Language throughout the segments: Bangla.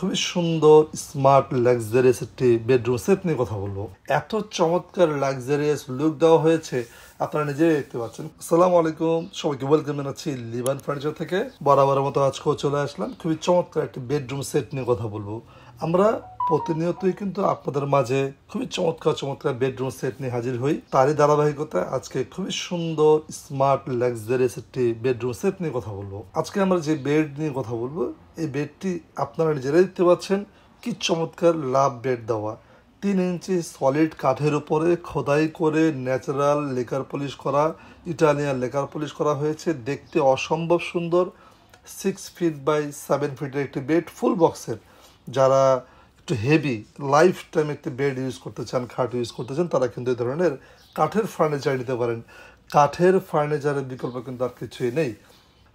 খুবই সুন্দর স্মার্ট লাক্সারিয়াস একটি বেডরুম সেট নিয়ে কথা বলবো। এত চমৎকার লাক্সারিয়াস লুক দেওয়া হয়েছে, আপনারা নিজেই দেখতে পাচ্ছেন। আসসালামু আলাইকুম, সবাইকে ওয়েলকাম জানাচ্ছি লিবান ফার্নিচার থেকে। বরাবরের মতো আজকেও চলে আসলাম খুবই চমৎকার একটি বেডরুম সেট নিয়ে কথা বলবো। আমরা প্রতিনিয়তই কিন্তু আপনাদের মাঝে খুবই চমৎকার চমৎকার বেডরুম সেট নিয়ে হাজির হই। তারই ধারাবাহিকতায় আজকে খুবই সুন্দর স্মার্ট লাক্সারিয়াস একটি বেডরুম সেট নিয়ে কথা বলবো। আজকে আমরা যে বেড নিয়ে কথা বলবো, এই বেডটি আপনারা নিজেরাই দেখতে পাচ্ছেন কি চমৎকার লাভ বেড দেওয়া। 3 ইঞ্চি সলিড কাঠের উপরে খোদাই করে ন্যাচারাল লেকার পলিশ করা, ইটালিয়ান লেকার পলিশ করা হয়েছে। দেখতে অসম্ভব সুন্দর। 6 ফিট বাই 7 ফিটের একটি বেড, ফুল বক্সের। যারা একটু হেভি লাইফ টাইম একটি বেড ইউজ করতে চান, খাট ইউজ করতে চান, তারা কিন্তু এই ধরনের কাঠের ফার্নিচার নিতে পারেন। কাঠের ফার্নিচারের বিকল্প কিন্তু আর কিছুই নেই।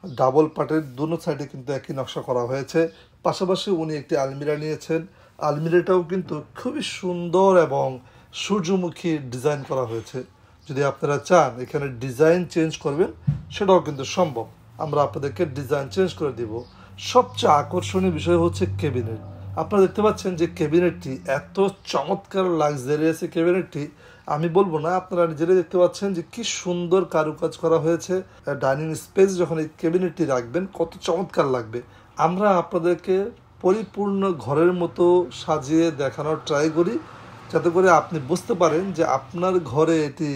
ডাবল পার্টের দুনো সাইডে কিন্তু একই নকশা করা হয়েছে। পাশাপাশি উনি একটি আলমিরা নিয়েছেন। আলমিরাটাও কিন্তু খুবই সুন্দর এবং সূর্যমুখী ডিজাইন করা হয়েছে। যদি আপনারা চান এখানে ডিজাইন চেঞ্জ করবেন, সেটাও কিন্তু সম্ভব। আমরা আপনাদেরকে ডিজাইন চেঞ্জ করে দিব। সবচেয়ে আকর্ষণীয় বিষয় হচ্ছে ক্যাবিনেট। আপনারা দেখতে পাচ্ছেন যে ক্যাবিনেটটি এত চমৎকার লাক্সারিয়াস ক্যাবিনেটটি আমি বলবো না, আপনারা নিজেরাই দেখতে পাচ্ছেন যে কি সুন্দর কারুকাজ করা হয়েছে। ডাইনিং স্পেস যখন এই ক্যাবিনেটটি রাখবেন কত চমৎকার লাগবে। আমরা আপনাদেরকে পরিপূর্ণ ঘরের মতো সাজিয়ে দেখানোর ট্রাই করি, যাতে করে আপনি বুঝতে পারেন যে আপনার ঘরে এটি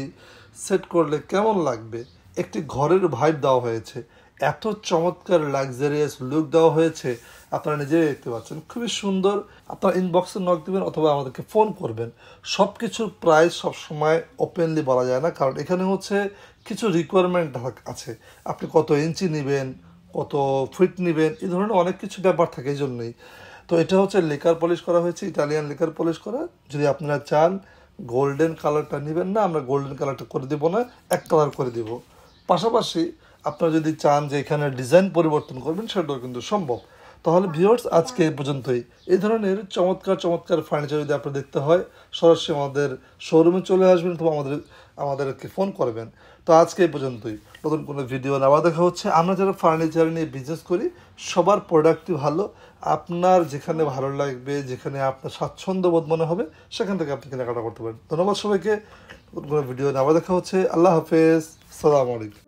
সেট করলে কেমন লাগবে। একটি ঘরের ভাইব দেওয়া হয়েছে, এত চমৎকার লাক্সারিয়াস লুক দেওয়া হয়েছে, আপনারা নিজেই দেখতে পাচ্ছেন খুবই সুন্দর। আপনারা ইনবক্সে নক দেবেন অথবা আমাদেরকে ফোন করবেন। সব কিছুর প্রাইস সবসময় ওপেনলি বলা যায় না, কারণ এখানে হচ্ছে কিছু রিকোয়ারমেন্ট আছে। আপনি কত ইঞ্চি নেবেন, কত ফিট নেবেন, এই ধরনের অনেক কিছু ব্যাপার থাকে। এই জন্যই তো এটা হচ্ছে লেকার পলিশ করা হয়েছে, ইটালিয়ান লেকার পলিশ করা। যদি আপনারা চান গোল্ডেন কালারটা নেবেন না, আমরা গোল্ডেন কালারটা করে দিব না, এক কালার করে দিব। পাশাপাশি আপনারা যদি চান যে এখানে ডিজাইন পরিবর্তন করবেন, সেটাও কিন্তু সম্ভব। তাহলে ভিউয়ার্স, আজকে এই পর্যন্তই। এই ধরনের চমৎকার চমৎকার ফার্নিচার যদি আপনার দেখতে হয়, সরাসরি আমাদের শোরুমে চলে আসবেন অথবা আমাদেরকে ফোন করবেন। তো আজকে এই পর্যন্তই। নতুন কোনো ভিডিও আবার দেখা হচ্ছে। আমরা যারা ফার্নিচার নিয়ে বিজনেস করি, সবার প্রোডাক্টই ভালো। আপনার যেখানে ভালো লাগবে, যেখানে আপনার স্বাচ্ছন্দ্য বোধ মনে হবে, সেখান থেকে আপনি কেনাকাটা করতে পারেন। ধন্যবাদ সবাইকে। নতুন কোনো ভিডিও আবার দেখা হচ্ছে। আল্লাহ হাফেজ, আসসালামু আলাইকুম।